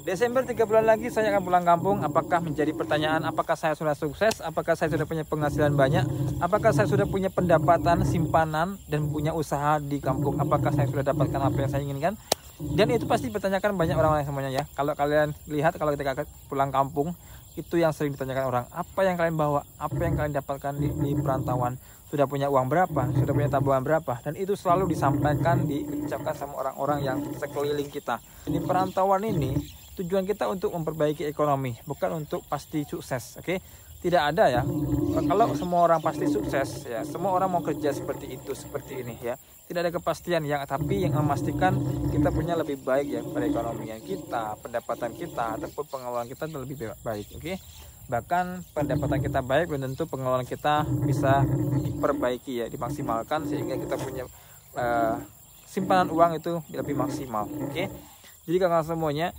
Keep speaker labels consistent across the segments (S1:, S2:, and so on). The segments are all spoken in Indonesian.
S1: Desember 3 bulan lagi saya akan pulang kampung. Apakah menjadi pertanyaan, apakah saya sudah sukses? Apakah saya sudah punya penghasilan banyak? Apakah saya sudah punya pendapatan, simpanan, dan punya usaha di kampung? Apakah saya sudah dapatkan apa yang saya inginkan? Dan itu pasti ditanyakan banyak orang semuanya ya. Kalau kalian lihat, kalau ketika pulang kampung, itu yang sering ditanyakan orang. Apa yang kalian bawa? Apa yang kalian dapatkan di perantauan? Sudah punya uang berapa? Sudah punya tabungan berapa? Dan itu selalu disampaikan, diucapkan sama orang-orang yang sekeliling kita. Di perantauan ini, tujuan kita untuk memperbaiki ekonomi, bukan untuk pasti sukses. Oke, tidak ada ya. Kalau semua orang pasti sukses ya, semua orang mau kerja seperti itu, seperti ini ya. Tidak ada kepastian yang, tapi yang memastikan kita punya lebih baik ya pada ekonomian kita, pendapatan kita, ataupun pengelolaan kita lebih baik. Oke, bahkan pendapatan kita baik, belum tentu pengelolaan kita bisa diperbaiki ya, dimaksimalkan sehingga kita punya simpanan uang itu lebih maksimal. Oke, jadi kakak semuanya,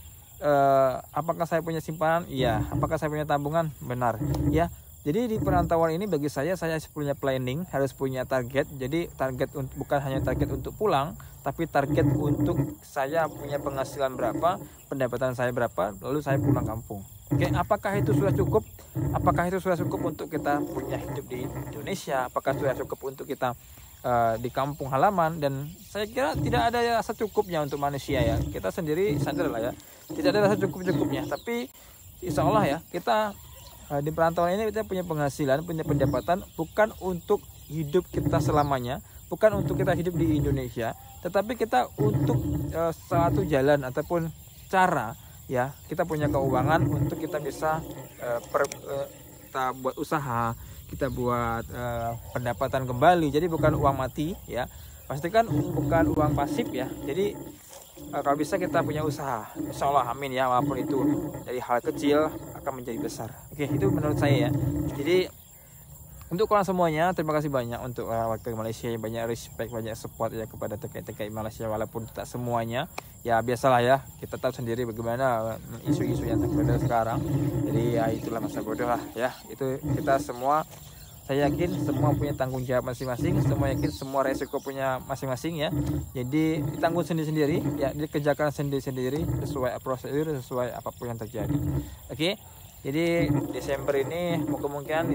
S1: apakah saya punya simpanan? Iya. Apakah saya punya tabungan? Benar ya. Jadi di perantauan ini bagi saya punya planning, harus punya target. Jadi target bukan hanya target untuk pulang, tapi target untuk saya punya penghasilan berapa, pendapatan saya berapa, lalu saya pulang kampung. Oke, apakah itu sudah cukup? Apakah itu sudah cukup untuk kita punya hidup di Indonesia? Apakah sudah cukup untuk kita di kampung halaman? Dan saya kira tidak ada rasa cukupnya untuk manusia ya. Kita sendiri sadar lah ya, tidak ada rasa cukup-cukupnya. Tapi insya Allah ya, kita di perantauan ini kita punya penghasilan, punya pendapatan, bukan untuk hidup kita selamanya, bukan untuk kita hidup di Indonesia, tetapi kita untuk suatu jalan ataupun cara ya, kita punya keuangan untuk kita bisa kita buat usaha, kita buat pendapatan kembali. Jadi bukan uang mati ya, pastikan bukan uang pasif ya. Jadi kalau bisa kita punya usaha, insya Allah, amin ya, walaupun itu dari hal kecil akan menjadi besar. Oke, itu menurut saya ya. Jadi untuk kalian semuanya, terima kasih banyak untuk warga Malaysia yang banyak respect, banyak support ya kepada TKI Malaysia, walaupun tak semuanya ya, biasalah ya, kita tahu sendiri bagaimana isu-isu yang terjadi sekarang. Jadi ya itulah masa bodoh lah ya. Itu kita semua, saya yakin semua punya tanggung jawab masing-masing, semua yakin semua resiko punya masing-masing ya. Jadi ditanggung sendiri-sendiri ya, dikerjakan sendiri-sendiri sesuai prosedur, sesuai apapun yang terjadi. Oke, jadi Desember ini kemungkinan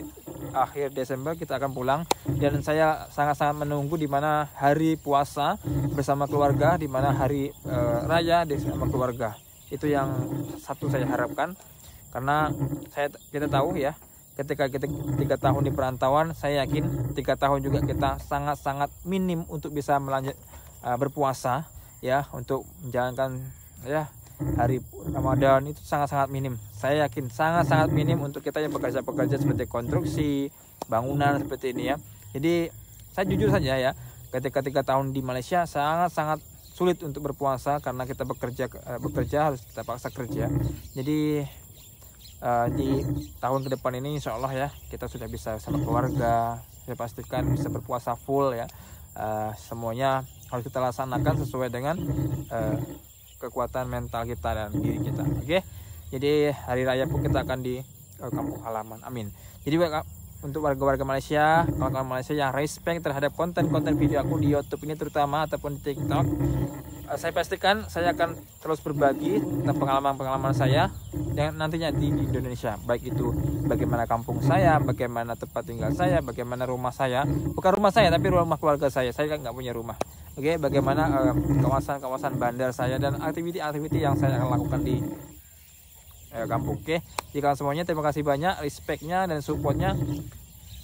S1: akhir Desember kita akan pulang, dan saya sangat-sangat menunggu di mana hari puasa bersama keluarga, di mana hari raya bersama keluarga. Itu yang satu saya harapkan, karena kita tahu ya, ketika kita 3 tahun di perantauan, saya yakin 3 tahun juga kita sangat-sangat minim untuk bisa berpuasa ya, untuk menjalankan ya hari Ramadan, itu sangat-sangat minim. Saya yakin sangat-sangat minim untuk kita yang bekerja seperti konstruksi, bangunan seperti ini ya. Jadi saya jujur saja ya, ketika 3 tahun di Malaysia sangat-sangat sulit untuk berpuasa, karena kita bekerja harus kita paksa kerja. Jadi di tahun ke depan ini insya Allah ya, kita sudah bisa sama keluarga, saya pastikan bisa berpuasa full ya. Semuanya harus kita laksanakan sesuai dengan kekuatan mental kita dan diri kita. Oke, jadi hari raya pun kita akan di kampung halaman, amin. Jadi untuk warga-warga Malaysia, kawan-kawan Malaysia yang respect terhadap konten-konten video aku di YouTube ini terutama, ataupun di TikTok, saya pastikan saya akan terus berbagi tentang pengalaman-pengalaman saya yang nantinya di Indonesia, baik itu bagaimana kampung saya, bagaimana tempat tinggal saya, bagaimana rumah saya, bukan rumah saya tapi rumah keluarga saya kan nggak punya rumah. Oke, bagaimana kawasan-kawasan bandar saya dan aktiviti-aktiviti yang saya akan lakukan di kampung. Oke, jika semuanya terima kasih banyak respectnya dan supportnya.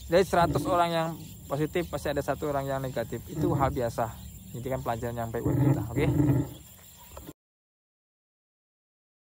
S1: Dari 100 orang yang positif pasti ada 1 orang yang negatif, itu hal biasa. Ini kan pelajaran yang baik buat kita. Oke.